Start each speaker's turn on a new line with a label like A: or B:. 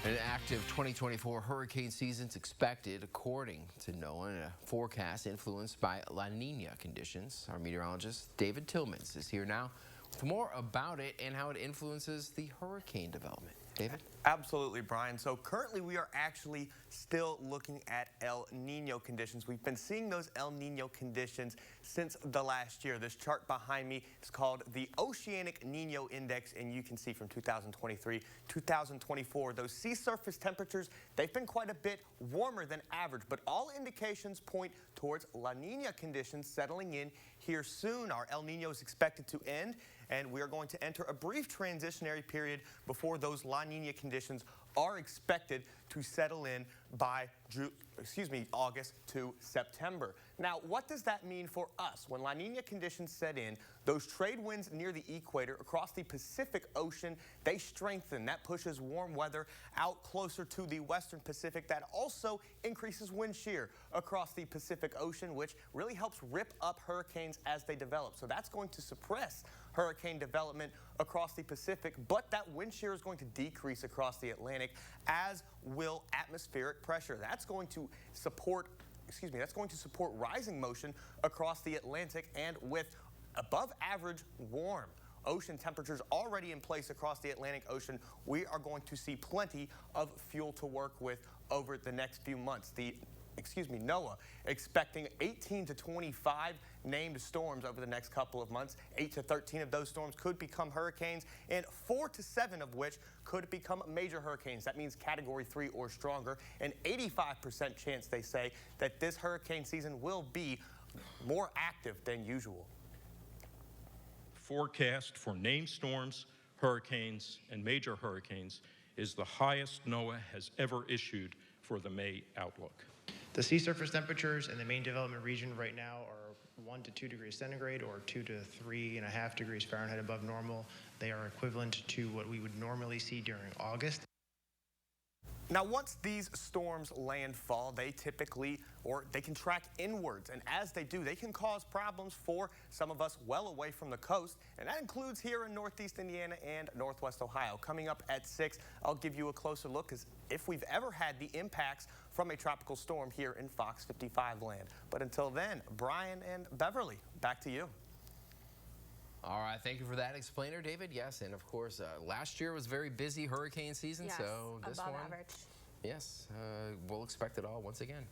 A: An active 2024 hurricane season's expected, according to NOAA, in a forecast influenced by La Nina conditions. Our meteorologist David Tillmans is here now with more about it and how it influences the hurricane development. David?
B: Absolutely, Brian. So currently we are actually still looking at El Nino conditions. We've been seeing those El Nino conditions since the last year. This chart behind me is called the Oceanic Nino Index, and you can see from 2023, 2024, those sea surface temperatures, they've been quite a bit warmer than average, but all indications point towards La Nina conditions settling in here soon. Our El Nino is expected to end, and we are going to enter a brief transitionary period before those La Nina conditions are expected to settle in by August to September. Now, what does that mean for us? When La Nina conditions set in, those trade winds near the equator across the Pacific Ocean, they strengthen. That pushes warm weather out closer to the western Pacific. That also increases wind shear across the Pacific Ocean, which really helps rip up hurricanes as they develop. So that's going to suppress hurricane development across the Pacific, but that wind shear is going to decrease across the Atlantic, as will atmospheric pressure. That's going to support rising motion across the Atlantic, and with above average warm ocean temperatures already in place across the Atlantic Ocean, we are going to see plenty of fuel to work with over the next few months. NOAA expecting 18 to 25 named storms over the next couple of months. 8 to 13 of those storms could become hurricanes, and 4 to 7 of which could become major hurricanes. That means Category 3 or stronger. An 85% chance, they say, that this hurricane season will be more active than usual.
C: Forecast for named storms, hurricanes, and major hurricanes is the highest NOAA has ever issued for the May outlook.
D: The sea surface temperatures in the main development region right now are 1 to 2 degrees centigrade or 2 to 3.5 degrees Fahrenheit above normal. They are equivalent to what we would normally see during August.
B: Now, once these storms landfall, they can track inwards, and as they do, they can cause problems for some of us well away from the coast, and that includes here in Northeast Indiana and Northwest Ohio. Coming up at 6, I'll give you a closer look as if we've ever had the impacts from a tropical storm here in Fox 55 land. But until then, Brian and Beverly, back to you.
A: All right, thank you for that explainer, David. Yes, and of course, last year was very busy hurricane season,
E: yes,
A: so this
E: above
A: one,
E: average.
A: yes, we'll expect it all once again.